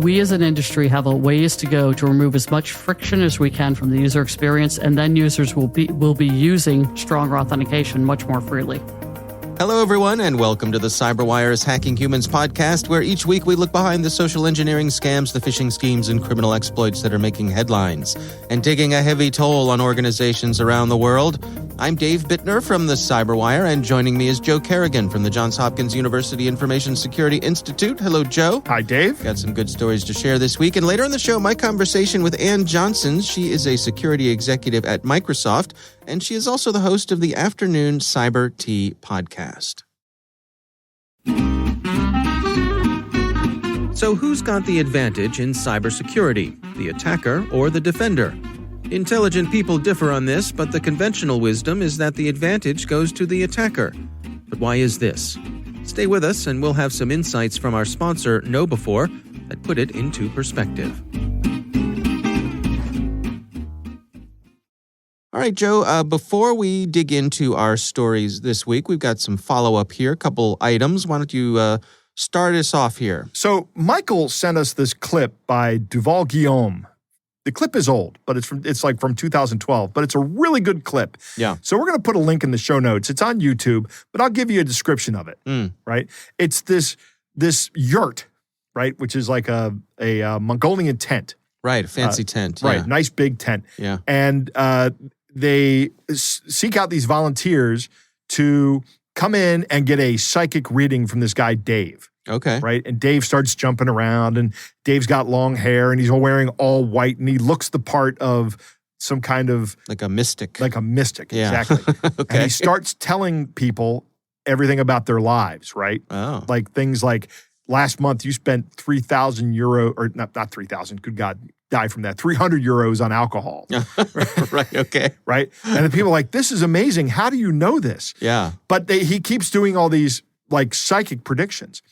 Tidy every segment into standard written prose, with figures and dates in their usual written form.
we as an industry have a ways to go to remove as much friction as we can from the user experience, and then users will be using stronger authentication much more freely. Hello, everyone, and welcome to the CyberWire's Hacking Humans podcast, where each week we look behind the social engineering scams, the phishing schemes, and criminal exploits that are making headlines and taking a heavy toll on organizations around the world. I'm Dave Bittner from the CyberWire, and joining me is Joe Kerrigan from the Johns Hopkins University Information Security Institute. Hello, Joe. Hi, Dave. Got some good stories to share this week. And later in the show, my conversation with Ann Johnson. She is a security executive at Microsoft, and she is also the host of the Afternoon Cyber Tea podcast. So who's got the advantage in cybersecurity, the attacker or the defender? Intelligent people differ on this, but the conventional wisdom is that the advantage goes to the attacker. But why is this? Stay with us and we'll have some insights from our sponsor, KnowBe4, that put it into perspective. All right, Joe, before we dig into our stories this week, we've got some follow-up here, a couple items. Why don't you start us off here? So Michael sent us this clip by Duval Guillaume. The clip is old, but it's from 2012, but it's a really good clip. Yeah. So we're going to put a link in the show notes. It's on YouTube, but I'll give you a description of it, right? It's this yurt, right, which is like a Mongolian tent. Right, a fancy tent. Right, Yeah. nice big tent. Yeah. And they seek out these volunteers to come in and get a psychic reading from this guy, Dave. Okay. Right? And Dave starts jumping around, and Dave's got long hair, and he's wearing all white, and he looks the part of some kind of... Like a mystic. Yeah. Exactly. Okay. And he starts telling people everything about their lives, right? Oh. Like things like, last month you spent 3,000 euro, or not 3,000, good God, die from that, 300 euros on alcohol. Right, okay. Right? And the people are like, this is amazing. How do you know this? Yeah. But he keeps doing all these like psychic predictions.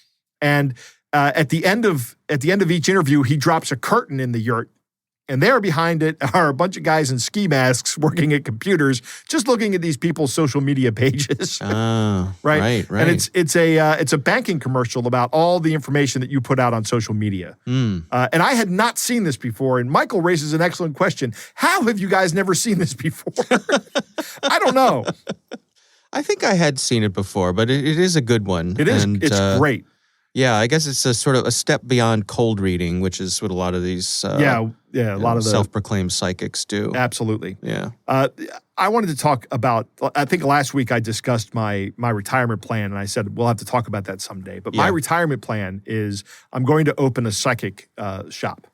And at the end of each interview, he drops a curtain in the yurt, and there behind it are a bunch of guys in ski masks working at computers, just looking at these people's social media pages. Oh, right. Right. And it's a banking commercial about all the information that you put out on social media. And I had not seen this before. And Michael raises an excellent question: how have you guys never seen this before? I don't know. I think I had seen it before, but it is a good one. It is. And, it's great. Yeah, I guess it's a sort of a step beyond cold reading, which is what a lot of these a lot of the self-proclaimed psychics do. Absolutely. Yeah. I wanted to talk about, I think last week I discussed my retirement plan, and I said we'll have to talk about that someday. But my retirement plan is I'm going to open a psychic shop.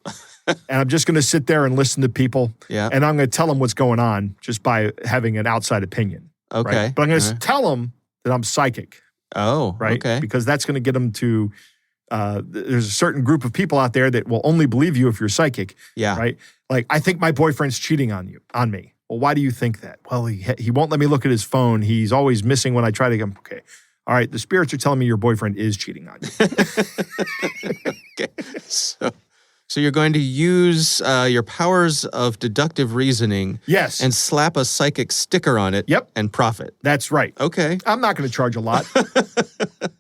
And I'm just going to sit there and listen to people. Yeah. And I'm going to tell them what's going on just by having an outside opinion. Okay. Right? But I'm going to tell them that I'm psychic. Oh, right? Okay. Because that's going to get them to, there's a certain group of people out there that will only believe you if you're psychic. Yeah. Right? Like, I think my boyfriend's cheating on me. Well, why do you think that? Well, he won't let me look at his phone. He's always missing when I try to get him. Okay. All right. The spirits are telling me your boyfriend is cheating on you. Okay. So you're going to use your powers of deductive reasoning, yes, and slap a psychic sticker on it, yep, and profit. That's right. Okay, I'm not going to charge a lot.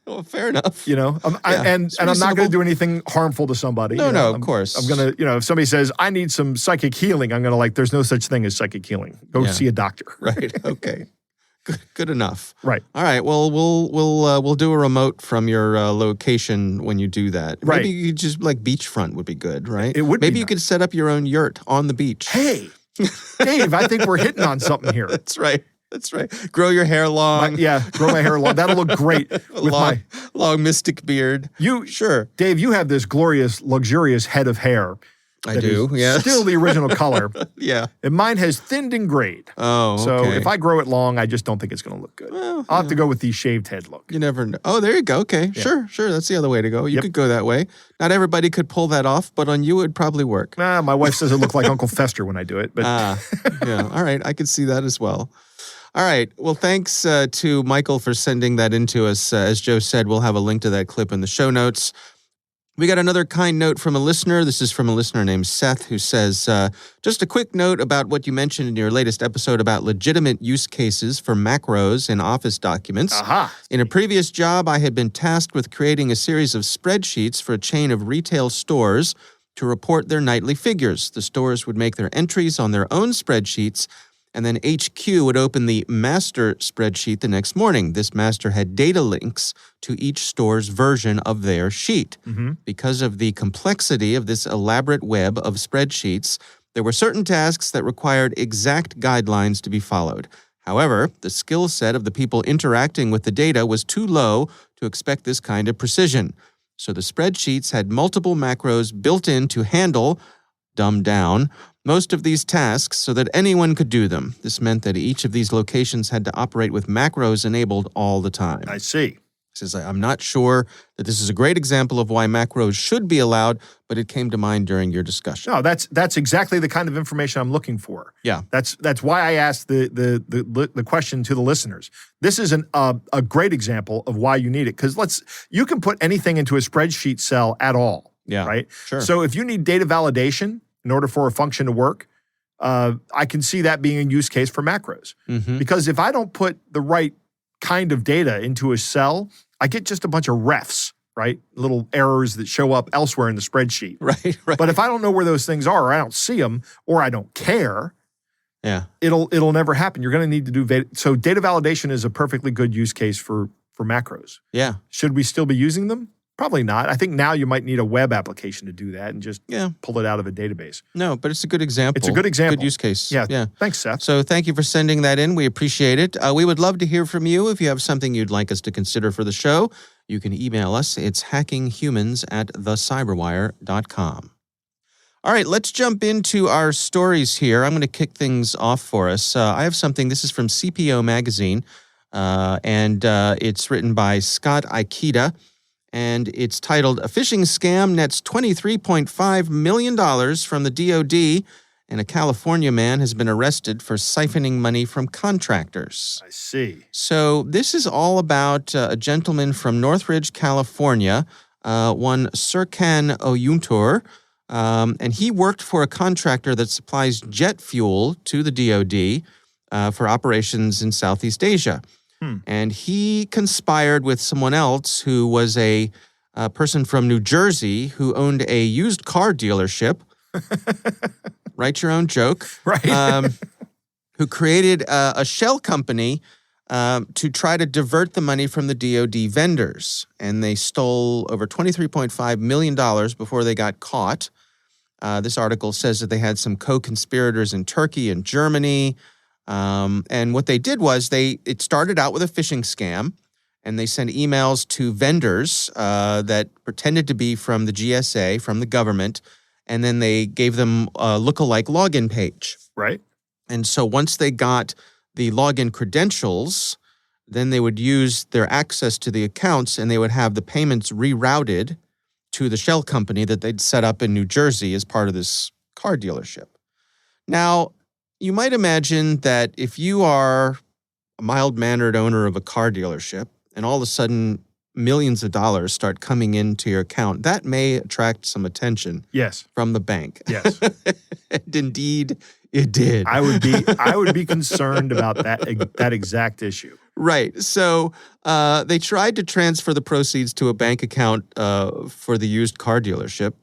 Well, fair enough. And I'm not going to do anything harmful to somebody. No, of course. I'm going to, if somebody says I need some psychic healing, I'm going to there's no such thing as psychic healing. Go see a doctor. Right. Okay. Good enough. Right. All right. Well, we'll do a remote from your location when you do that. Right. Maybe you just beachfront would be good, right? It would. Maybe you could set up your own yurt on the beach. Hey, Dave, I think we're hitting on something here. That's right. Grow your hair long. Grow my hair long. That'll look great with my long mystic beard. Sure, Dave. You have this glorious, luxurious head of hair. I do, yes. Still the original color. Yeah. And mine has thinned and grayed. Oh, okay. So if I grow it long, I just don't think it's going to look good. Well, I'll have to go with the shaved head look. You never know. Oh, there you go. Okay, yeah. Sure. That's the other way to go. You could go that way. Not everybody could pull that off, but on you it would probably work. My wife says it looks like Uncle Fester when I do it. But yeah. All right. I could see that as well. All right. Well, thanks to Michael for sending that in to us. As Joe said, we'll have a link to that clip in the show notes. We got another kind note from a listener. This is from a listener named Seth, who says, just a quick note about what you mentioned in your latest episode about legitimate use cases for macros in Office documents. Aha. In a previous job, I had been tasked with creating a series of spreadsheets for a chain of retail stores to report their nightly figures. The stores would make their entries on their own spreadsheets, and then HQ would open the master spreadsheet the next morning. This master had data links to each store's version of their sheet. Mm-hmm. Because of the complexity of this elaborate web of spreadsheets, there were certain tasks that required exact guidelines to be followed. However, the skill set of the people interacting with the data was too low to expect this kind of precision. So the spreadsheets had multiple macros built in to handle, dumbed down, most of these tasks so that anyone could do them. This meant that each of these locations had to operate with macros enabled all the time. I see. He says, I'm not sure that this is a great example of why macros should be allowed, but it came to mind during your discussion. No, that's exactly the kind of information I'm looking for. Yeah. That's why I asked the question to the listeners. This is a great example of why you need it, because you can put anything into a spreadsheet cell at all. Yeah. Right? Sure. So if you need data validation in order for a function to work, I can see that being a use case for macros. Mm-hmm. Because if I don't put the right kind of data into a cell, I get just a bunch of refs, right? Little errors that show up elsewhere in the spreadsheet. Right. But if I don't know where those things are, or I don't see them, or I don't care, Yeah. it'll never happen. You're going to need to do so. Data validation is a perfectly good use case for macros. Yeah. Should we still be using them? Probably not. I think now you might need a web application to do that and just pull it out of a database. No, but it's a good example. It's a good example. Good use case. Yeah. Thanks, Seth. So thank you for sending that in. We appreciate it. We would love to hear from you. If you have something you'd like us to consider for the show, you can email us. It's hackinghumans@thecyberwire.com. All right, let's jump into our stories here. I'm going to kick things off for us. I have something. This is from CPO Magazine, and it's written by Scott Ikeda. And it's titled, A Phishing Scam Nets $23.5 million from the DoD, and a California man has been arrested for siphoning money from contractors. I see. So this is all about a gentleman from Northridge, California, one Serkan Oyuntur, and he worked for a contractor that supplies jet fuel to the DoD for operations in Southeast Asia. And he conspired with someone else who was a person from New Jersey who owned a used car dealership. Write your own joke. Right. Who created a shell company to try to divert the money from the DoD vendors. And they stole over $23.5 million before they got caught. This article says that they had some co-conspirators in Turkey and Germany. And what they did was it started out with a phishing scam, and they sent emails to vendors that pretended to be from the GSA, from the government, and then they gave them a lookalike login page. Right. And so once they got the login credentials, then they would use their access to the accounts, and they would have the payments rerouted to the shell company that they'd set up in New Jersey as part of this car dealership. Now, you might imagine that if you are a mild-mannered owner of a car dealership and all of a sudden millions of dollars start coming into your account, that may attract some attention from the bank. Yes. And indeed, it did. I would be concerned about that exact issue. Right. So they tried to transfer the proceeds to a bank account for the used car dealership,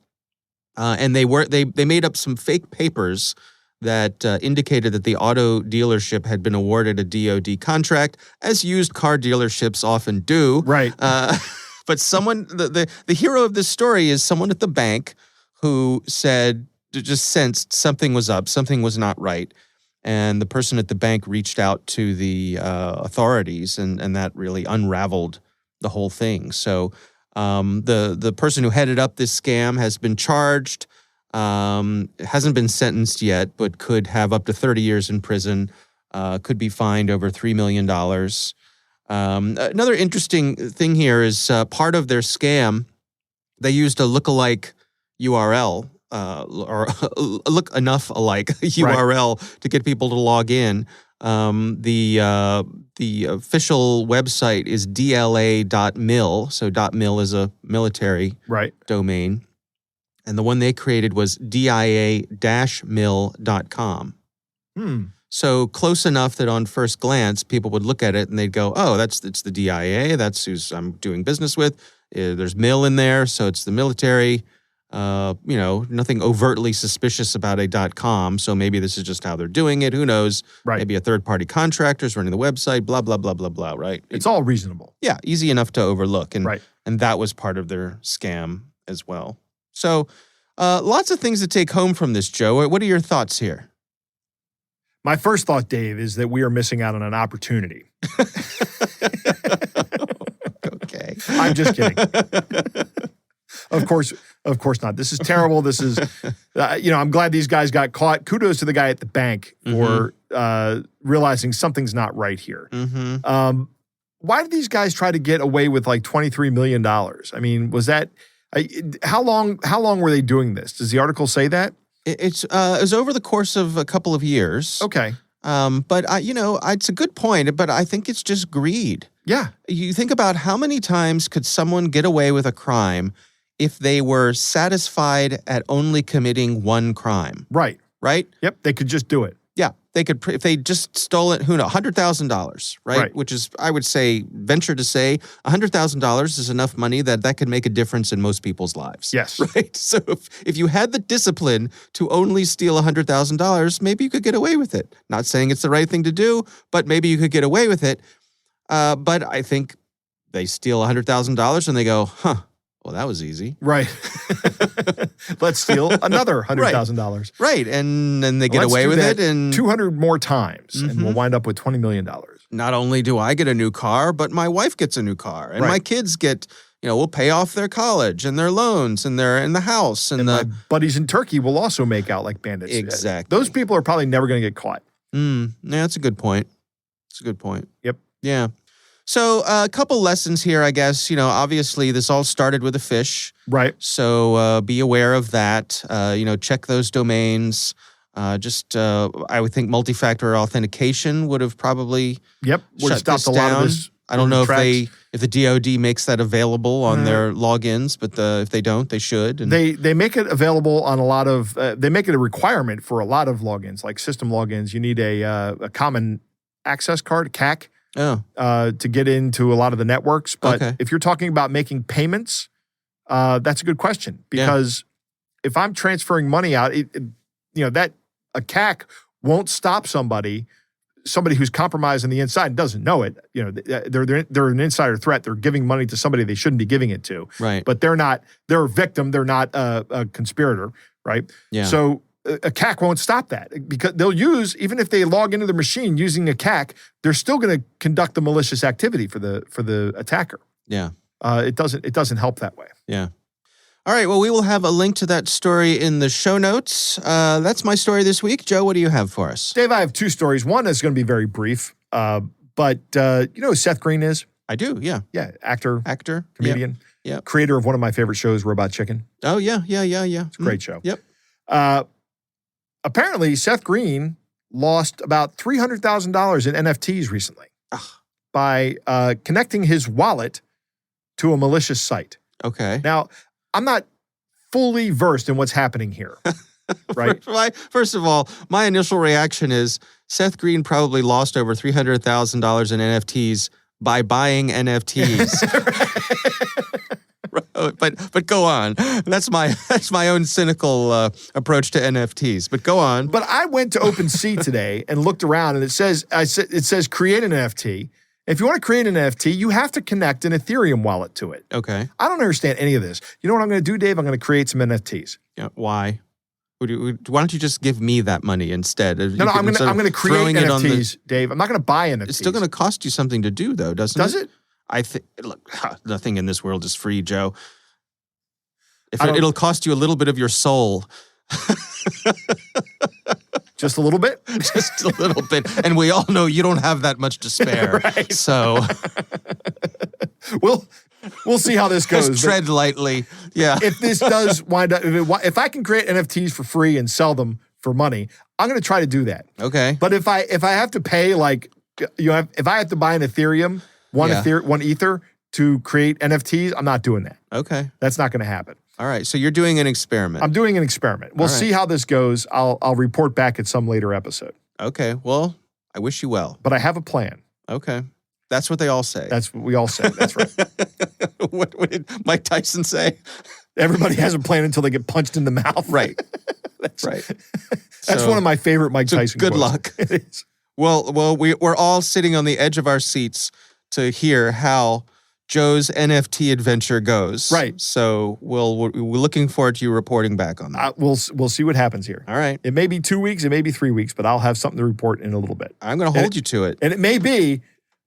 and they made up some fake papers that indicated that the auto dealership had been awarded a DoD contract, as used car dealerships often do. Right. But someone, the hero of this story is someone at the bank who just sensed something was up, something was not right. And the person at the bank reached out to the authorities, and that really unraveled the whole thing. So the person who headed up this scam has been charged. Hasn't been sentenced yet, but could have up to 30 years in prison, could be fined over $3 million. Another interesting thing here is part of their scam, they used a lookalike URL, or a look enough alike URL to get people to log in. The official website is dla.mil. So .mil is a military domain. And the one they created was dia-mil.com. So close enough that on first glance, people would look at it and they'd go, oh, it's the DIA. That's who I'm doing business with. There's mil in there, so it's the military. Nothing overtly suspicious about a .com, so maybe this is just how they're doing it. Who knows? Right. Maybe a third-party contractor is running the website, blah, blah, blah, blah, blah, right? It's all reasonable. Yeah, easy enough to overlook. And that was part of their scam as well. So lots of things to take home from this, Joe. What are your thoughts here? My first thought, Dave, is that we are missing out on an opportunity. Okay. I'm just kidding. Of course not. This is terrible. This is, I'm glad these guys got caught. Kudos to the guy at the bank for realizing something's not right here. Why did these guys try to get away with like $23 million? I mean, was that, how long were they doing this? Does the article say that? It was over the course of a couple of years. Okay. But it's a good point, but I think it's just greed. Yeah. You think about how many times could someone get away with a crime if they were satisfied at only committing one crime. Right. Right? Yep. They could just do it. Yeah. They could, if they just stole it, who knows, $100,000, right? Which is, I would say, venture to say, $100,000 is enough money that could make a difference in most people's lives. Yes. Right? So if you had the discipline to only steal $100,000, maybe you could get away with it. Not saying it's the right thing to do, but maybe you could get away with it. But I think they steal $100,000 and they go, well, that was easy. Right. Let's steal another $100,000. Right. And then they get away with it. And 200 more times, and we'll wind up with $20 million. Not only do I get a new car, but my wife gets a new car. And my kids get, we'll pay off their college and their loans and the house. And my buddies in Turkey will also make out like bandits. Exactly. Those people are probably never going to get caught. Yeah, that's a good point. It's a good point. Yep. Yeah. So a couple lessons here, I guess. Obviously this all started with a phish. Right. So be aware of that. Check those domains. I would think multi-factor authentication would have probably would have stopped a lot of this. I don't know if the DoD makes that available on their logins, but if they don't, they should. And they make it available on a lot of. They make it a requirement for a lot of logins, like system logins. You need a common access card, CAC. To get into a lot of the networks. But if you're talking about making payments, that's a good question. Because if I'm transferring money out, that a CAC won't stop somebody who's compromised on the inside and doesn't know it. They're an insider threat. They're giving money to somebody they shouldn't be giving it to. Right. But they're a victim. They're not a conspirator. Right. Yeah. So a CAC won't stop that because they'll use, even if they log into the machine using a CAC, they're still going to conduct the malicious activity for the attacker. Yeah. It doesn't help that way. Yeah. All right. Well, we will have a link to that story in the show notes. That's my story this week. Joe, what do you have for us? Dave, I have two stories. One is going to be very brief, but you know who Seth Green is? I do, yeah. Yeah, actor, comedian, yep. Creator of one of my favorite shows, Robot Chicken. Oh, yeah. It's a great show. Yep. Apparently, Seth Green lost about $300,000 in NFTs recently by connecting his wallet to a malicious site. Okay. Now, I'm not fully versed in what's happening here, right? First of all, my initial reaction is Seth Green probably lost over $300,000 in NFTs by buying NFTs. But go on. That's my own cynical approach to NFTs. But go on. But I went to OpenSea today and looked around, and it says create an NFT. If you want to create an NFT, you have to connect an Ethereum wallet to it. Okay. I don't understand any of this. You know what I'm going to do, Dave? I'm going to create some NFTs. Why? Why don't you just give me that money instead? No, I'm going to create NFTs, Dave. I'm not going to buy NFTs. It's still going to cost you something to do, though, doesn't it? Does it? I think. Look, nothing in this world is free, Joe. It'll cost you a little bit of your soul. Just a little bit? Just a little bit. And we all know you don't have that much to spare. Right. So we'll see how this goes. Just tread lightly. Yeah. If this does wind up, if I can create NFTs for free and sell them for money, I'm going to try to do that. Okay. But if I have to pay if I have to buy an Ethereum, one Ether to create NFTs, I'm not doing that. Okay. That's not going to happen. All right. So you're doing an experiment. I'm doing an experiment. We'll see how this goes. I'll report back at some later episode. Okay. Well, I wish you well. But I have a plan. Okay. That's what they all say. That's what we all say. That's right. What did Mike Tyson say? Everybody has a plan until they get punched in the mouth. Right. That's right. That's one of my favorite Mike Tyson good quotes. Good luck. Well, we're all sitting on the edge of our seats to hear how Joe's NFT adventure goes. Right. So we're looking forward to you reporting back on that. We'll see what happens here. All right. It may be 2 weeks, it may be 3 weeks, but I'll have something to report in a little bit. I'm going to hold you to it. And it may be,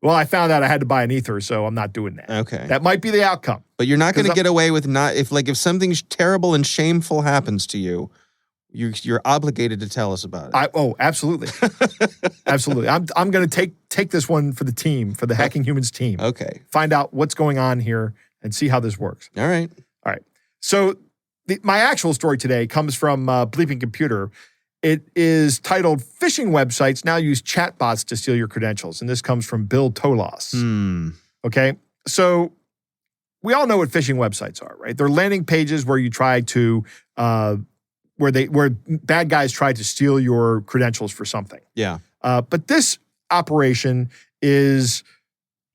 I found out I had to buy an Ether, so I'm not doing that. Okay. That might be the outcome. But you're not going to get away with if something terrible and shameful happens to you, you're obligated to tell us about it. Absolutely. Absolutely. I'm going to take this one for the team, for the Hacking Humans team. Okay. Find out what's going on here and see how this works. All right. So my actual story today comes from Bleeping Computer. It is titled "Phishing Websites Now Use Chatbots to Steal Your Credentials." And this comes from Bill Tolos. Okay. So we all know what phishing websites are, right? They're landing pages where you try to where bad guys try to steal your credentials for something. Yeah. But this operation is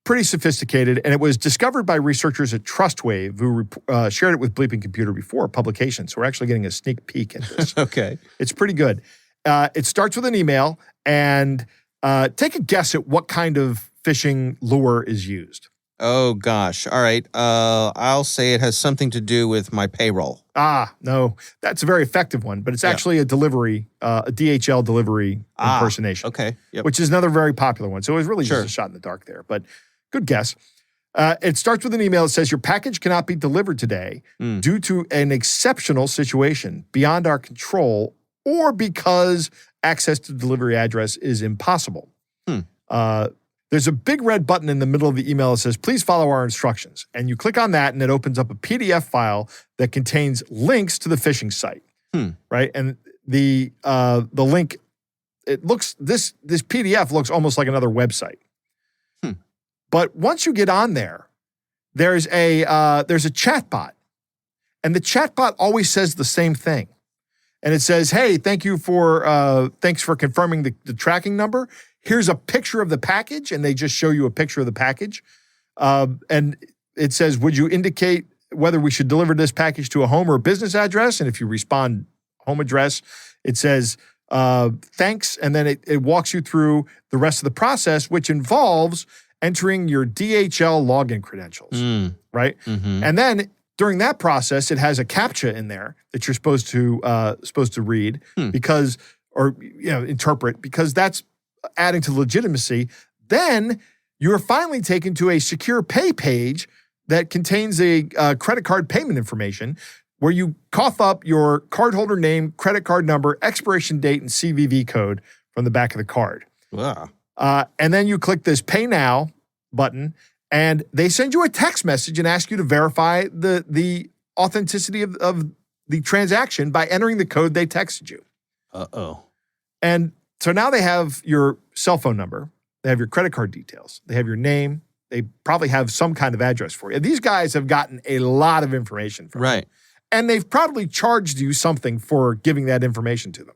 pretty sophisticated, and it was discovered by researchers at TrustWave who shared it with Bleeping Computer before publication. So we're actually getting a sneak peek at this. Okay. It's pretty good. It starts with an email, and take a guess at what kind of phishing lure is used. Oh, gosh. All right. I'll say it has something to do with my payroll. No. That's a very effective one, but it's actually a delivery, a DHL delivery impersonation. Okay. Yep. Which is another very popular one. So it was really just a shot in the dark there, but good guess. It starts with an email that says, "Your package cannot be delivered today due to an exceptional situation beyond our control or because access to the delivery address is impossible." There's a big red button in the middle of the email that says, "Please follow our instructions." And you click on that and it opens up a PDF file that contains links to the phishing site, right? And the link, this PDF looks almost like another website. But once you get on there, there's a chat bot, and the chat bot always says the same thing. And it says, "Hey, thanks for confirming the tracking number. Here's a picture of the package," and they just show you a picture of the package. And it says, "Would you indicate whether we should deliver this package to a home or a business address?" And if you respond home address, it says, "Thanks." And then it walks you through the rest of the process, which involves entering your DHL login credentials, right? Mm-hmm. And then during that process, it has a CAPTCHA in there that you're supposed to read interpret, because that's adding to legitimacy. Then you're finally taken to a secure pay page that contains a credit card payment information where you cough up your cardholder name, credit card number, expiration date, and CVV code from the back of the card. Wow. And then you click this Pay Now button, and they send you a text message and ask you to verify the authenticity of the transaction by entering the code they texted you. Uh-oh. And so now they have your cell phone number, they have your credit card details, they have your name, they probably have some kind of address for you. These guys have gotten a lot of information from you. And they've probably charged you something for giving that information to them.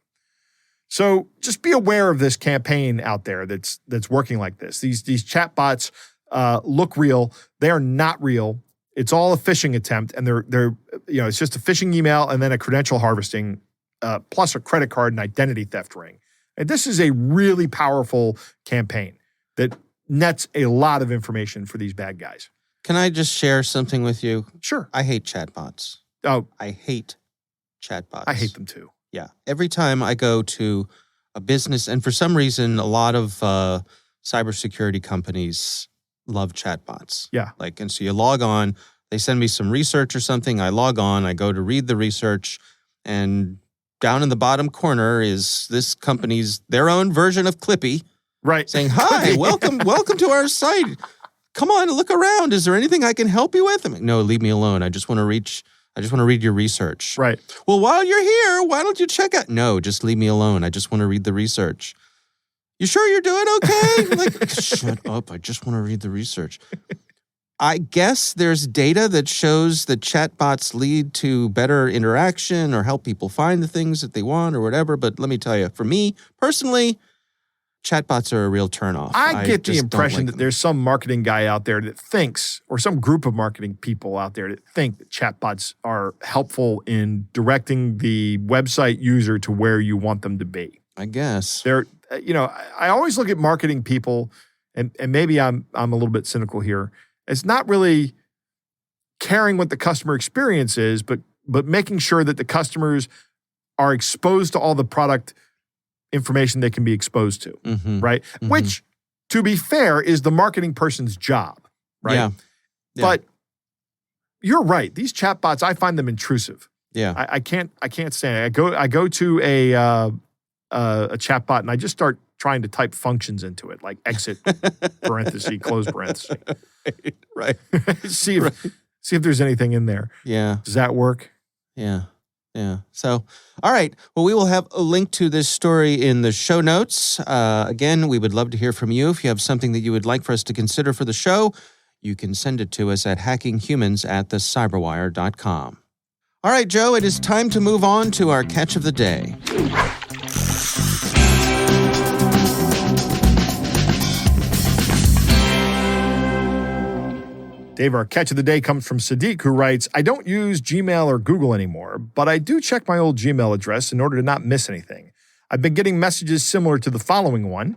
So just be aware of this campaign out there that's working like this. These chatbots look real. They are not real. It's all a phishing attempt, and they're it's just a phishing email and then a credential harvesting plus a credit card and identity theft ring. And this is a really powerful campaign that nets a lot of information for these bad guys. Can I just share something with you? Sure. I hate chatbots. Oh, I hate chatbots. I hate them too. Yeah. Every time I go to a business, and for some reason, a lot of cybersecurity companies love chatbots. Yeah. And so you log on, they send me some research or something, I log on, I go to read the research, and down in the bottom corner is this company's, their own version of Clippy. Right. Saying, "Hi, welcome to our site. Come on, look around. Is there anything I can help you with?" I'm like, "No, leave me alone. I just want to reach I just want to read your research. Right. Well, while you're here, why don't you check out? No, just leave me alone. I just want to read the research. You sure you're doing okay? Like, shut up. I just want to read the research. I guess there's data that shows that chatbots lead to better interaction or help people find the things that they want or whatever. But let me tell you, for me personally, chatbots are a real turnoff. I get the just don't impression like that them. there's some marketing guy out there that thinks, or some group of marketing people out there that think that chatbots are helpful in directing the website user to where you want them to be. I guess. They're, I always look at marketing people, and maybe I'm a little bit cynical here. It's not really caring what the customer experience is, but making sure that the customers are exposed to all the product information they can be exposed to, right? Mm-hmm. Which, to be fair, is the marketing person's job, right? Yeah. But you're right. These chatbots, I find them intrusive. Yeah. I can't stand it. I go to a chatbot and I just start trying to type functions into it, like exit parenthesis, close parenthesis. Right. see if there's anything in there. Yeah. Does that work? Yeah. Yeah. So, all right. Well, we will have a link to this story in the show notes. Again, we would love to hear from you. If you have something that you would like for us to consider for the show, you can send it to us at hackinghumans@thecyberwire.com. All right, Joe, it is time to move on to our catch of the day. Dave, our catch of the day comes from Sadiq, who writes, I don't use Gmail or Google anymore, but I do check my old Gmail address in order to not miss anything. I've been getting messages similar to the following one.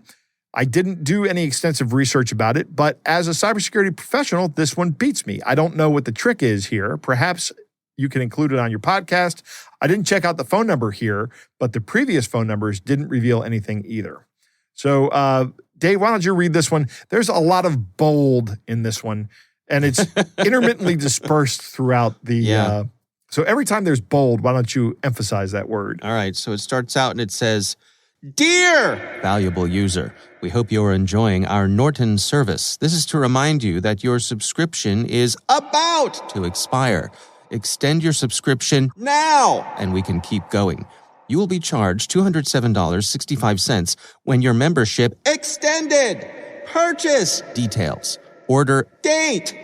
I didn't do any extensive research about it, but as a cybersecurity professional, this one beats me. I don't know what the trick is here. Perhaps you can include it on your podcast. I didn't check out the phone number here, but the previous phone numbers didn't reveal anything either. So, Dave, why don't you read this one? There's a lot of bold in this one. And it's intermittently dispersed throughout the, so every time there's bold, why don't you emphasize that word? All right, so it starts out and it says, Dear valuable user, we hope you're enjoying our Norton service. This is to remind you that your subscription is about to expire. Extend your subscription now, and we can keep going. You will be charged $207.65 when your membership extended. Purchase details. Order date,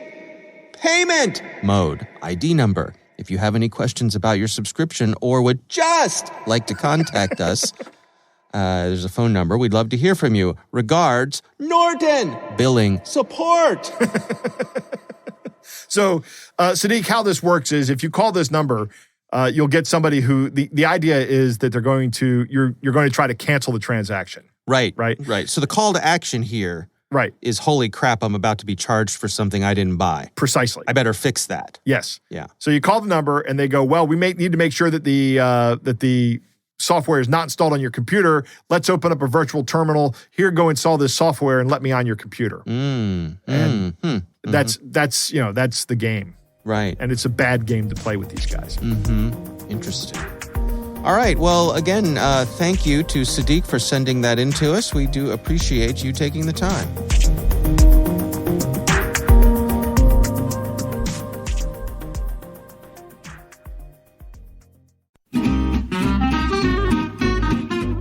payment mode, ID number. If you have any questions about your subscription or would just like to contact us, there's a phone number. We'd love to hear from you. Regards, Norton Billing Support. So, Sadiq, how this works is if you call this number, you'll get somebody who, the idea is that you're going to try to cancel the transaction. Right. So the call to action here is holy crap, I'm about to be charged for something I didn't buy. Precisely. I better fix that. Yes. Yeah. So you call the number and they go, well, we may need to make sure that the software is not installed on your computer. Let's open up a virtual terminal. Here, go install this software and let me on your computer. That's the game. Right. And it's a bad game to play with these guys. Interesting. All right. Well, again, thank you to Sadiq for sending that in to us. We do appreciate you taking the time.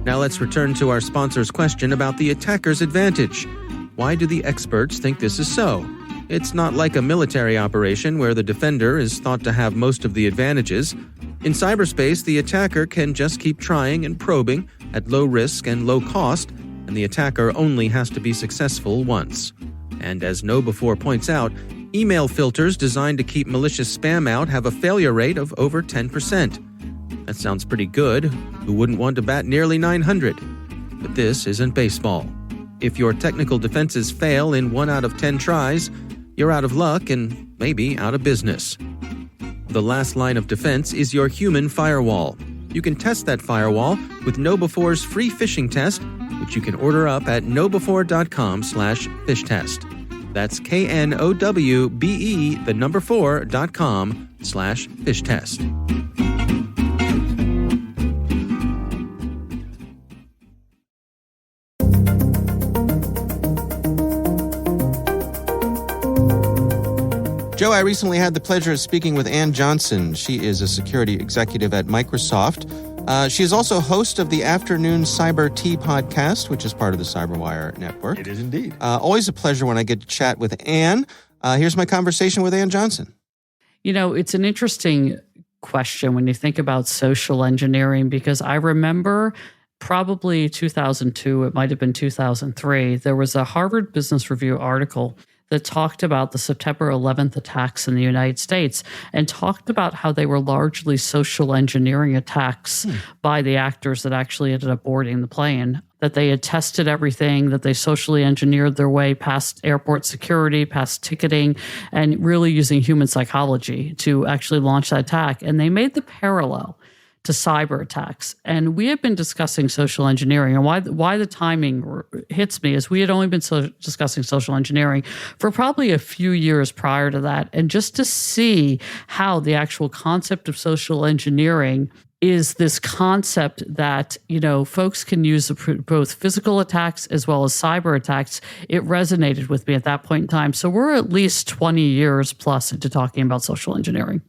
Now let's return to our sponsor's question about the attacker's advantage. Why do the experts think this is so? It's not like a military operation where the defender is thought to have most of the advantages. In cyberspace, the attacker can just keep trying and probing at low risk and low cost, and the attacker only has to be successful once. And as KnowBe4 points out, email filters designed to keep malicious spam out have a failure rate of over 10%. That sounds pretty good. Who wouldn't want to bat nearly 900? But this isn't baseball. If your technical defenses fail in 1 out of 10 tries, you're out of luck and maybe out of business. The last line of defense is your human firewall. You can test that firewall with KnowBe4's free phishing test, which you can order up at knowbe4.com/fishtest. That's knowbe4.com/fishtest. Joe, I recently had the pleasure of speaking with Ann Johnson. She is a security executive at Microsoft. She is also host of the Afternoon Cyber Tea podcast, which is part of the CyberWire network. It is indeed. Always a pleasure when I get to chat with Ann. Here's my conversation with Ann Johnson. You know, it's an interesting question when you think about social engineering, because I remember probably 2002, it might have been 2003, there was a Harvard Business Review article that talked about the September 11th attacks in the United States and talked about how they were largely social engineering attacks by the actors that actually ended up boarding the plane, that they had tested everything, that they socially engineered their way past airport security, past ticketing, and really using human psychology to actually launch that attack. And they made the parallel to cyber attacks. And we have been discussing social engineering, and why the timing hits me is we had only been discussing social engineering for probably a few years prior to that. And just to see how the actual concept of social engineering is this concept that, you know, folks can use both physical attacks as well as cyber attacks, it resonated with me at that point in time. So we're at least 20 years plus into talking about social engineering.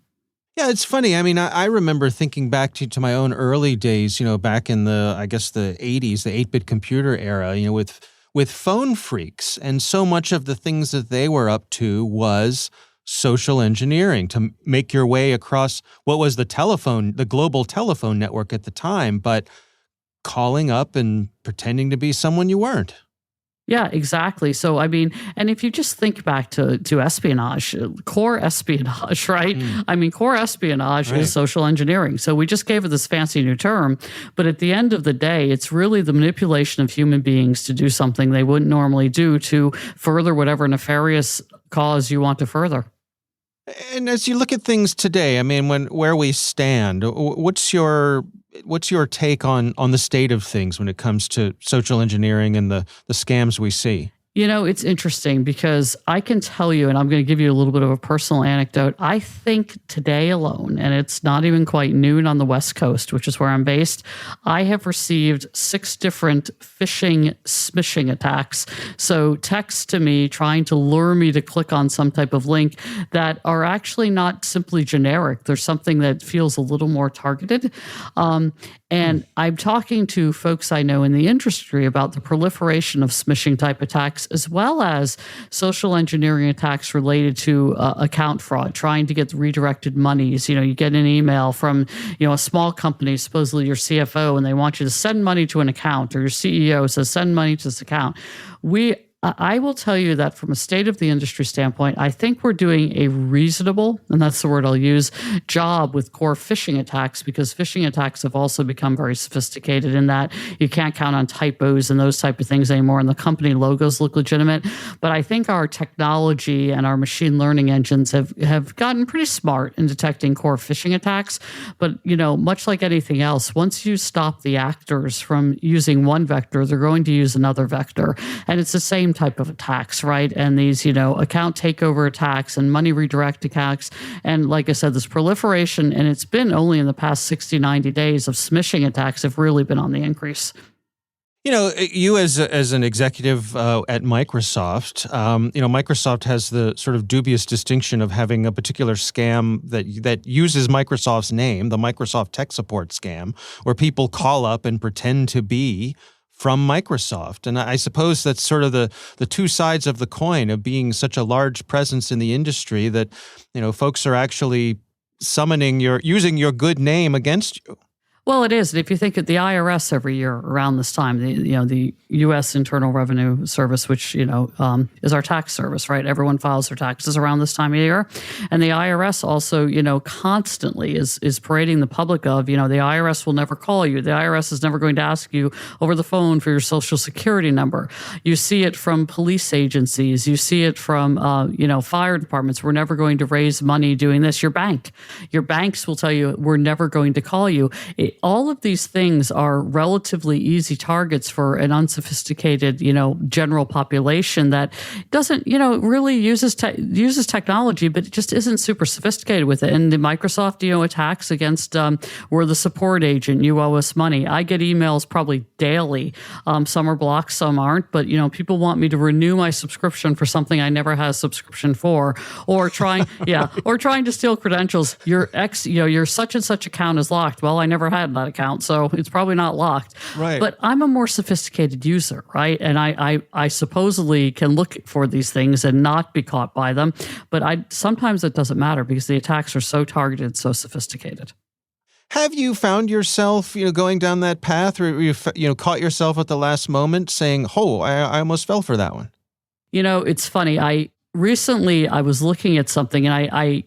Yeah, it's funny. I mean, I remember thinking back to my own early days, you know, back in the 80s, the 8-bit computer era, you know, with phone phreaks. And so much of the things that they were up to was social engineering to make your way across what was the global telephone network at the time, but calling up and pretending to be someone you weren't. Yeah, exactly. So, I mean, and if you just think back to espionage, core espionage, right? I mean, core espionage is social engineering. So we just gave it this fancy new term. But at the end of the day, it's really the manipulation of human beings to do something they wouldn't normally do to further whatever nefarious cause you want to further. And as you look at things today, I mean, where we stand, what's your take on the state of things when it comes to social engineering and the scams we see? You know, it's interesting because I can tell you, and I'm going to give you a little bit of a personal anecdote. I think today alone, and it's not even quite noon on the West Coast, which is where I'm based, I have received 6 different phishing, smishing attacks. So texts to me trying to lure me to click on some type of link that are actually not simply generic. There's something that feels a little more targeted. And I'm talking to folks I know in the industry about the proliferation of smishing type attacks, as well as social engineering attacks related to account fraud, trying to get redirected monies. You know, you get an email from, you know, a small company, supposedly your CFO, and they want you to send money to an account, or your CEO says, send money to this account. I will tell you that from a state of the industry standpoint, I think we're doing a reasonable, and that's the word I'll use, job with core phishing attacks, because phishing attacks have also become very sophisticated in that you can't count on typos and those type of things anymore, and the company logos look legitimate. But I think our technology and our machine learning engines have gotten pretty smart in detecting core phishing attacks. But, you know, much like anything else, once you stop the actors from using one vector, they're going to use another vector. And it's the same type of attacks, right? And these, you know, account takeover attacks and money redirect attacks. And like I said, this proliferation, and it's been only in the past 60, 90 days of smishing attacks have really been on the increase. You know, you as an executive at Microsoft, you know, Microsoft has the sort of dubious distinction of having a particular scam that uses Microsoft's name, the Microsoft tech support scam, where people call up and pretend to be from Microsoft. And I suppose that's sort of the two sides of the coin of being such a large presence in the industry that, you know, folks are actually using your good name against you. Well, it is. And if you think of the IRS every year around this time, the U.S. Internal Revenue Service, which, is our tax service, right? Everyone files their taxes around this time of year. And the IRS also, constantly is parading the public of, the IRS will never call you. The IRS is never going to ask you over the phone for your social security number. You see it from police agencies. You see it from, fire departments. We're never going to raise money doing this. Your banks will tell you, we're never going to call you. all of these things are relatively easy targets for an unsophisticated, general population that doesn't, really uses technology, but it just isn't super sophisticated with it. And the Microsoft, attacks against we're the support agent, you owe us money. I get emails probably daily. Some are blocked, some aren't, but people want me to renew my subscription for something I never had a subscription for, or trying to steal credentials. Your such and such account is locked. Well, I never had that account, so it's probably not locked. Right. But I'm a more sophisticated user, right? And I supposedly can look for these things and not be caught by them. But sometimes it doesn't matter because the attacks are so targeted, so sophisticated. Have you found yourself, going down that path, or you caught yourself at the last moment saying, "Oh, I almost fell for that one"? It's funny. Recently I was looking at something, and I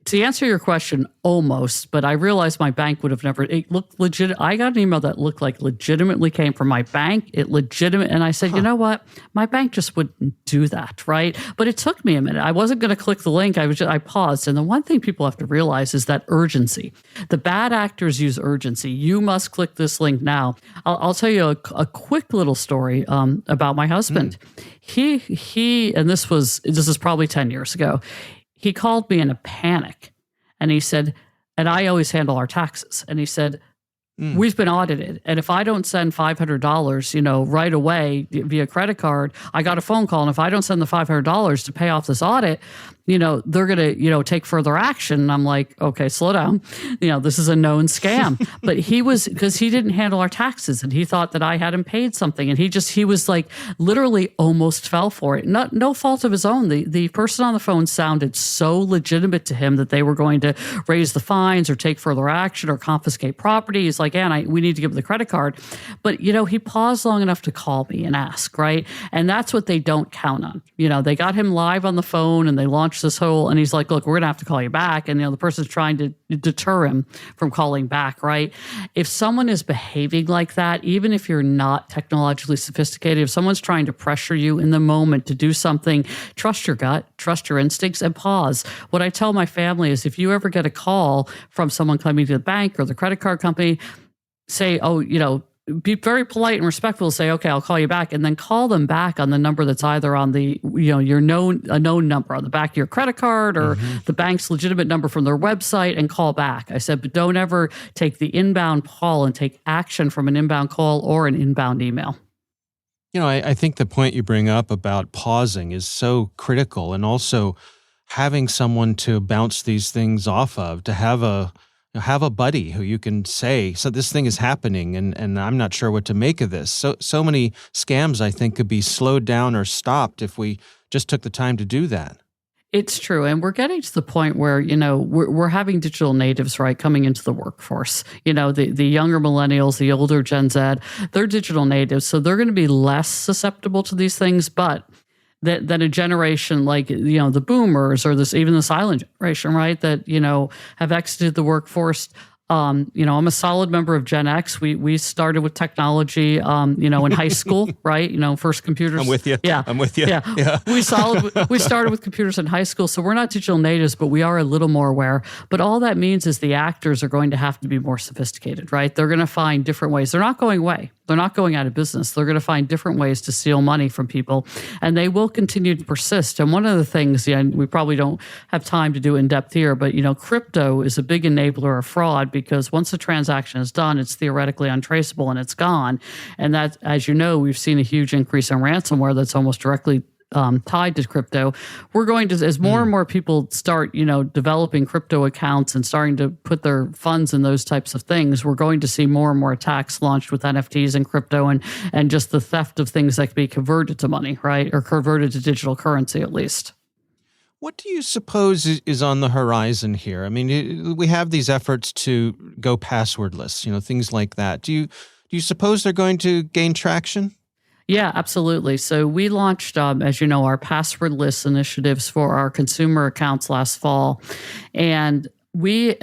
to answer your question, almost, but I realized my bank would have never. It looked legit. I got an email that looked like legitimately came from my bank. And I said, you know what? My bank just wouldn't do that, right? But it took me a minute. I wasn't going to click the link. I paused. And the one thing people have to realize is that urgency. The bad actors use urgency. You must click this link now. I'll tell you a quick little story about my husband. He and this is probably 10 years ago. He called me in a panic, and he said, and I always handle our taxes. And he said, we've been audited. And if I don't send $500, right away via credit card, I got a phone call. And if I don't send the $500 to pay off this audit, they're going to, take further action. And I'm like, okay, slow down. This is a known scam. But because he didn't handle our taxes, and he thought that I hadn't paid something. And he was like literally almost fell for it. No fault of his own. The person on the phone sounded so legitimate to him that they were going to raise the fines or take further action or confiscate property. He's like, Ann, we need to give him the credit card. But, he paused long enough to call me and ask, right? And that's what they don't count on. They got him live on the phone, and they launched this whole, and he's like, look, we're going to have to call you back. And, the person's trying to deter him from calling back, right? If someone is behaving like that, even if you're not technologically sophisticated, if someone's trying to pressure you in the moment to do something, trust your gut, trust your instincts, and pause. What I tell my family is, if you ever get a call from someone coming to the bank or the credit card company, say, be very polite and respectful. Say, okay, I'll call you back, and then call them back on the number that's either on the, a known number on the back of your credit card, or the bank's legitimate number from their website, and call back. I said, but don't ever take the inbound call and take action from an inbound call or an inbound email. I think the point you bring up about pausing is so critical, and also having someone to bounce these things off of, to have a buddy who you can say, so this thing is happening, and I'm not sure what to make of this. So many scams, I think, could be slowed down or stopped if we just took the time to do that. It's true. And we're getting to the point where, we're having digital natives, right, coming into the workforce. The younger millennials, the older Gen Z, they're digital natives. So they're going to be less susceptible to these things. But than a generation like, the boomers, or even the silent generation, right, that, have exited the workforce. I'm a solid member of Gen X. We started with technology, in high school, right? First computers. I'm with you. Yeah. I'm with you. Yeah. We started with computers in high school. So we're not digital natives, but we are a little more aware. But all that means is the actors are going to have to be more sophisticated, right? They're going to find different ways. They're not going away. They're not going out of business. They're going to find different ways to steal money from people, and they will continue to persist. And one of the things, we probably don't have time to do in depth here, but crypto is a big enabler of fraud, because once the transaction is done, it's theoretically untraceable and it's gone. And that, as you know, we've seen a huge increase in ransomware that's almost directly tied to crypto. We're going to, as more and more people start, developing crypto accounts and starting to put their funds in those types of things, we're going to see more and more attacks launched with NFTs and crypto, and just the theft of things that can be converted to money, right? Or converted to digital currency, at least. What do you suppose is on the horizon here? I mean, we have these efforts to go passwordless, things like that. Do you suppose they're going to gain traction? Yeah, absolutely. So we launched, as you know, our passwordless initiatives for our consumer accounts last fall. And we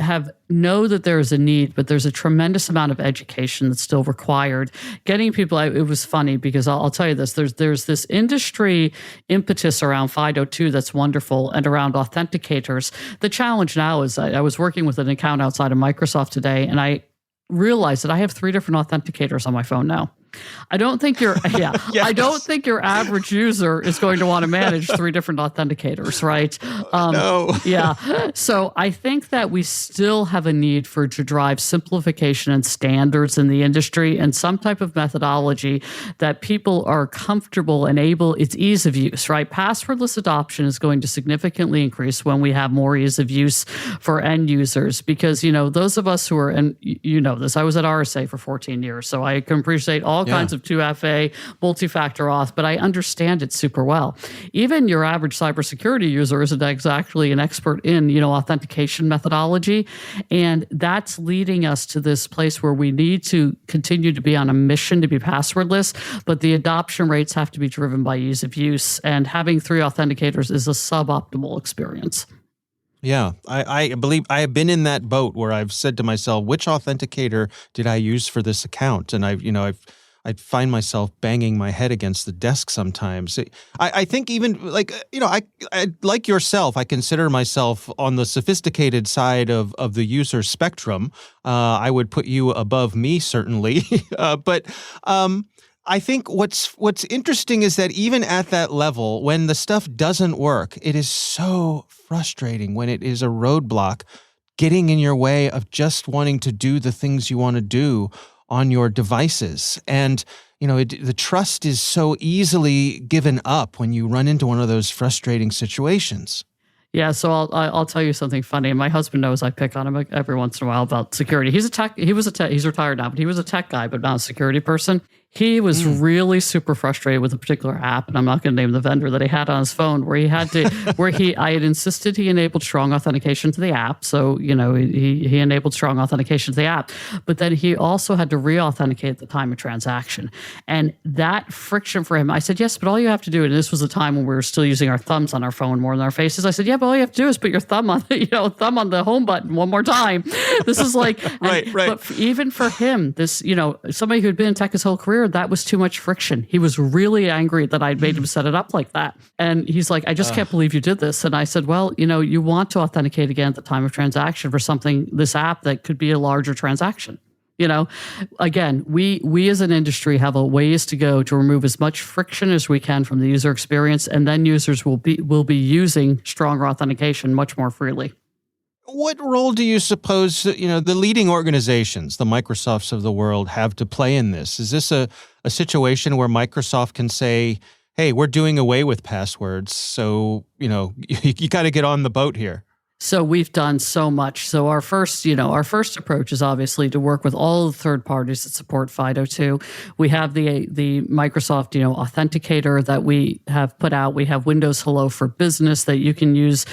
know that there is a need, but there's a tremendous amount of education that's still required. Getting people, it was funny because I'll tell you this, there's this industry impetus around FIDO2 that's wonderful, and around authenticators. The challenge now is I was working with an account outside of Microsoft today, and I realize that I have 3 different authenticators on my phone now. I don't think your Yes. I don't think your average user is going to want to manage 3 different authenticators, right? No. Yeah. So I think that we still have a need to drive simplification and standards in the industry and some type of methodology that people are comfortable and able. It's ease of use, right? Passwordless adoption is going to significantly increase when we have more ease of use for end users because, those of us who are, and you know this, I was at RSA for 14 years, so I can appreciate all kinds of 2FA, multi-factor auth, but I understand it super well. Even your average cybersecurity user isn't exactly an expert in, authentication methodology. And that's leading us to this place where we need to continue to be on a mission to be passwordless, but the adoption rates have to be driven by ease of use. And having 3 authenticators is a suboptimal experience. Yeah, I believe I have been in that boat where I've said to myself, which authenticator did I use for this account? And I'd find myself banging my head against the desk sometimes. I think even I like yourself, I consider myself on the sophisticated side of the user spectrum. I would put you above me, certainly. But I think what's interesting is that even at that level, when the stuff doesn't work, it is so frustrating when it is a roadblock getting in your way of just wanting to do the things you want to do on your devices. And, the trust is so easily given up when you run into one of those frustrating situations. Yeah, so I'll tell you something funny. My husband knows I pick on him every once in a while about security. He's retired now, but he was a tech guy, but not a security person. He was really super frustrated with a particular app, and I'm not going to name the vendor that he had on his phone, where I had insisted he enabled strong authentication to the app. So, he enabled strong authentication to the app, but then he also had to re-authenticate at the time of transaction. And that friction for him, I said, yes, but all you have to do, and this was a time when we were still using our thumbs on our phone more than our faces. I said, yeah, but all you have to do is put your thumb on the home button one more time. This is like, right. But even for him, this, somebody who'd been in tech his whole career, that was too much friction. He was really angry that I'd made him set it up like that. And he's like, I just can't believe you did this. And I said, well, you want to authenticate again at the time of transaction for this app that could be a larger transaction. Again, we as an industry have a ways to go to remove as much friction as we can from the user experience, and then users will be using stronger authentication much more freely. What role do you suppose, the leading organizations, the Microsofts of the world, have to play in this? Is this a situation where Microsoft can say, hey, we're doing away with passwords, so, you got to get on the boat here? So we've done so much. So our first approach is obviously to work with all the third parties that support FIDO2. We have the Microsoft, Authenticator that we have put out. We have Windows Hello for Business that you can use,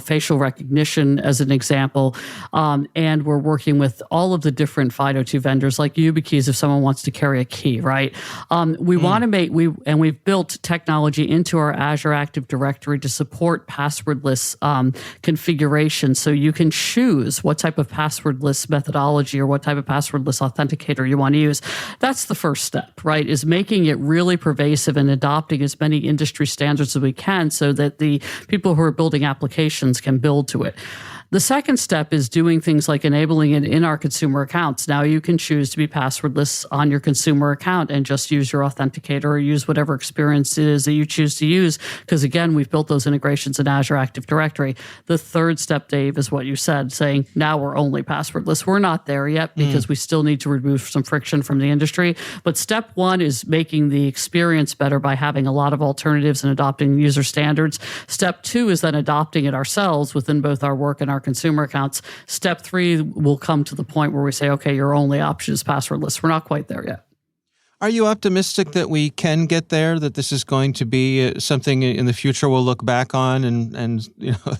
facial recognition as an example. And we're working with all of the different FIDO2 vendors like YubiKeys if someone wants to carry a key, right? We want to we've built technology into our Azure Active Directory to support passwordless configuration. So you can choose what type of passwordless methodology or what type of passwordless authenticator you want to use. That's the first step, right? Is making it really pervasive and adopting as many industry standards as we can so that the people who are building applications can build to it. The second step is doing things like enabling it in our consumer accounts. Now you can choose to be passwordless on your consumer account and just use your authenticator or use whatever experience it is that you choose to use. Because again, we've built those integrations in Azure Active Directory. The third step, Dave, is what you said, saying now we're only passwordless. We're not there yet because we still need to remove some friction from the industry. But step one is making the experience better by having a lot of alternatives and adopting user standards. Step two is then adopting it ourselves within both our work and our consumer accounts. Step three will come to the point where we say, okay, your only option is passwordless. We're not quite there yet. Are you optimistic that we can get there, that this is going to be something in the future we'll look back on and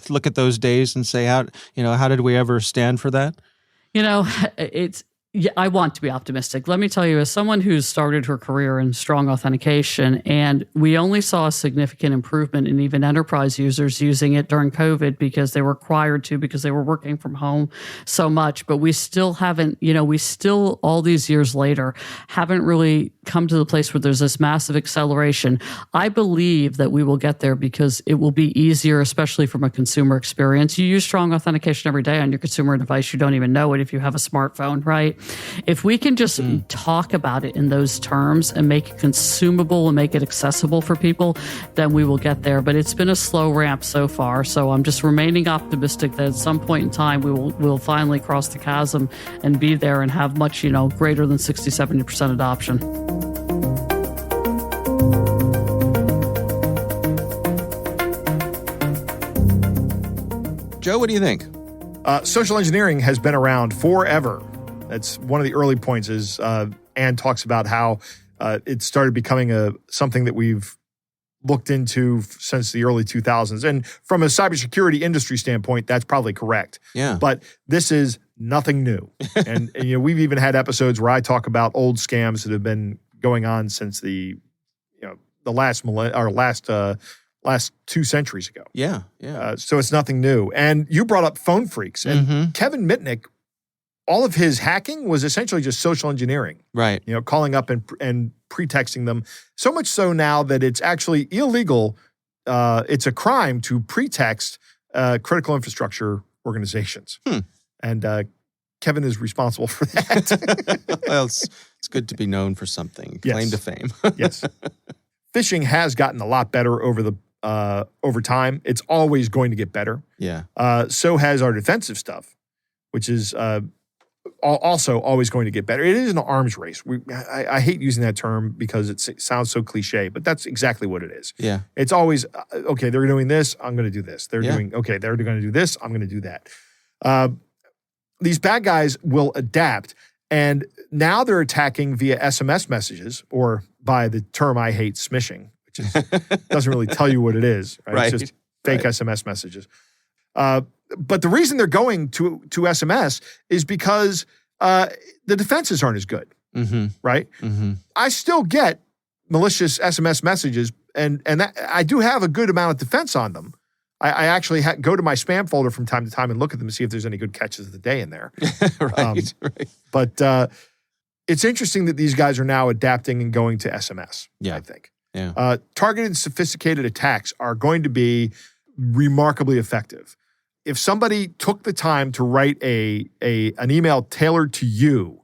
look at those days and say, how did we ever stand for that? I want to be optimistic. Let me tell you, as someone who's started her career in strong authentication, and we only saw a significant improvement in even enterprise users using it during COVID because they were required to, because they were working from home so much. But we still haven't, all these years later, haven't really come to the place where there's this massive acceleration. I believe that we will get there because it will be easier, especially from a consumer experience. You use strong authentication every day on your consumer device. You don't even know it if you have a smartphone, right? If we can just talk about it in those terms and make it consumable and make it accessible for people, then we will get there. But it's been a slow ramp so far. So I'm just remaining optimistic that at some point in time, we'll finally cross the chasm and be there and have much, greater than 60, 70% adoption. Joe, what do you think? Social engineering has been around forever. That's one of the early points is Anne talks about how it started becoming something that we've looked into since the early 2000s. And from a cybersecurity industry standpoint, that's probably correct. Yeah. But this is nothing new. and we've even had episodes where I talk about old scams that have been going on since the last 2 centuries ago. Yeah. So it's nothing new. And you brought up phone freaks. And Kevin Mitnick, all of his hacking was essentially just social engineering. Right. Calling up and pretexting them. So much so now that it's actually illegal. It's a crime to pretext critical infrastructure organizations. And Kevin is responsible for that. Well, it's good to be known for something. Yes. Claim to fame. Yes. Phishing has gotten a lot better over time. It's always going to get better. Yeah. So has our defensive stuff, which is also always going to get better. It is an arms race. I hate using that term because it sounds so cliche, but that's exactly what it is. Yeah. It's always, okay, they're doing this, I'm going to do this. They're going to do this, I'm going to do that. These bad guys will adapt, and now they're attacking via SMS messages, or by the term I hate, smishing, which doesn't really tell you what it is. Right? It's just fake SMS messages. But the reason they're going to SMS is because the defenses aren't as good, right? I still get malicious SMS messages, and that, I do have a good amount of defense on them. I actually go to my spam folder from time to time and look at them and see if there's any good catches of the day in there. Right. But it's interesting that these guys are now adapting and going to SMS, I think. Yeah. Targeted and sophisticated attacks are going to be remarkably effective. If somebody took the time to write an email tailored to you,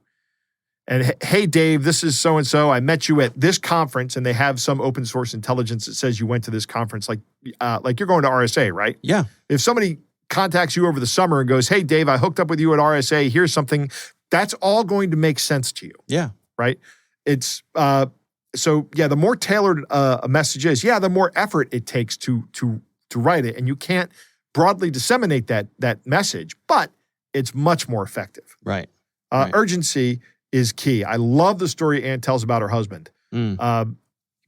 and hey, Dave, this is so-and-so, I met you at this conference, and they have some open source intelligence that says you went to this conference, like you're going to RSA, right? Yeah. If somebody contacts you over the summer and goes, hey, Dave, I hooked up with you at RSA, here's something, that's all going to make sense to you. Yeah. Right? It's, the more tailored a message is, the more effort it takes to write it, and you can't broadly disseminate that message, but it's much more effective. Right. Urgency is key. I love the story Anne tells about her husband,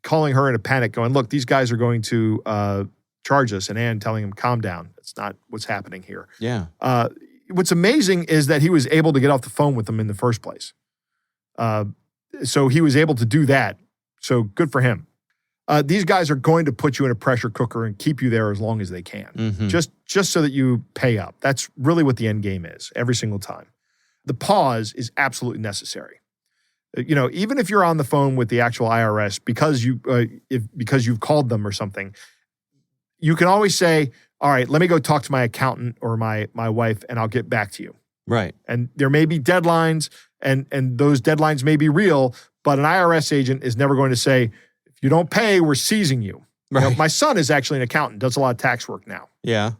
calling her in a panic, going, look, these guys are going to charge us, and Anne telling him, calm down. That's not what's happening here. Yeah. What's amazing is that he was able to get off the phone with them in the first place. So he was able to do that. So good for him. These guys are going to put you in a pressure cooker and keep you there as long as they can, just so that you pay up. That's really what the end game is every single time. The pause is absolutely necessary. Even if you're on the phone with the actual IRS because you've called them or something, you can always say, all right, let me go talk to my accountant or my wife, and I'll get back to you. Right. And there may be deadlines, and those deadlines may be real, but an IRS agent is never going to say, if you don't pay, we're seizing you. Right. My son is actually an accountant, does a lot of tax work now. Yeah.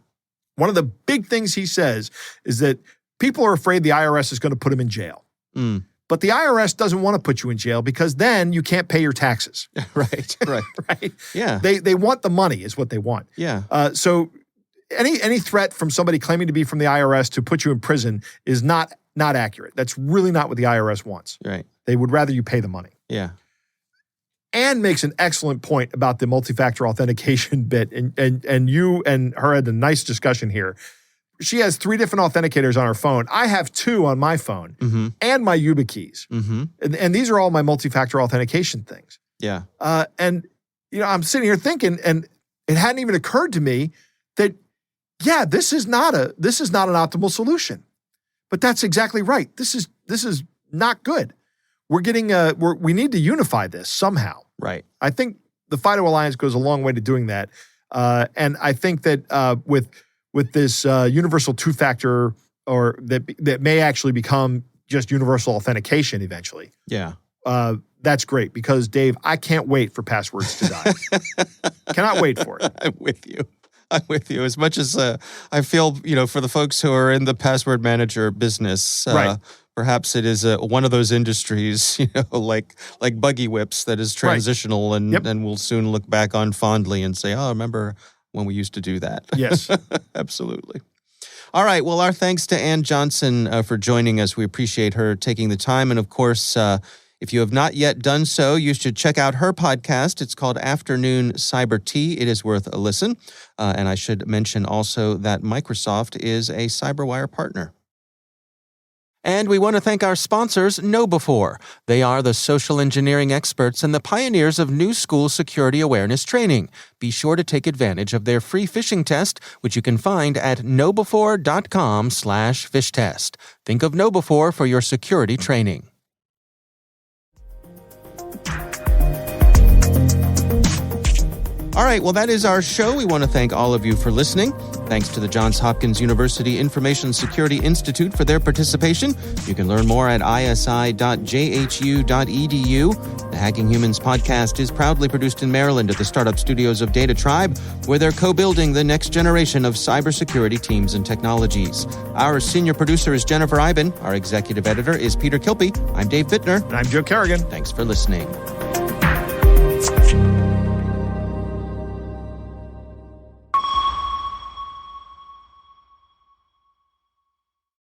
One of the big things he says is that people are afraid the IRS is going to put him in jail. But the IRS doesn't want to put you in jail because then you can't pay your taxes. Right. Right? Yeah. They want the money is what they want. Yeah. So any threat from somebody claiming to be from the IRS to put you in prison is not accurate. That's really not what the IRS wants. Right. They would rather you pay the money. Yeah. Anne makes an excellent point about the multi-factor authentication bit, and you and her had a nice discussion here. She has 3 different authenticators on her phone. I have 2 on my phone and my YubiKeys. And these are all my multi-factor authentication things. Yeah. And I'm sitting here thinking, and it hadn't even occurred to me that, this is not an optimal solution. But that's exactly right. This is not good. We're getting we need to unify this somehow. Right. I think the FIDO Alliance goes a long way to doing that. And I think that with this universal 2-factor, or that may actually become just universal authentication eventually. Yeah. That's great because, Dave, I can't wait for passwords to die. Cannot wait for it. I'm with you. As much as I feel, for the folks who are in the password manager business, Right. Perhaps it is one of those industries, like buggy whips that is transitional and we'll soon look back on fondly and say, oh, remember when we used to do that? Yes. Absolutely. All right. Well, our thanks to Ann Johnson for joining us. We appreciate her taking the time. And of course, if you have not yet done so, you should check out her podcast. It's called Afternoon Cyber Tea. It is worth a listen. And I should mention also that Microsoft is a CyberWire partner. And we want to thank our sponsors, KnowBe4. They are the social engineering experts and the pioneers of new school security awareness training. Be sure to take advantage of their free phishing test, which you can find at knowbe4.com/fishtest. Think of KnowBe4 for your security training. All right, well, that is our show. We want to thank all of you for listening. Thanks to the Johns Hopkins University Information Security Institute for their participation. You can learn more at isi.jhu.edu. The Hacking Humans podcast is proudly produced in Maryland at the startup studios of Data Tribe, where they're co-building the next generation of cybersecurity teams and technologies. Our senior producer is Jennifer Iben. Our executive editor is Peter Kilpie. I'm Dave Bittner. And I'm Joe Kerrigan. Thanks for listening.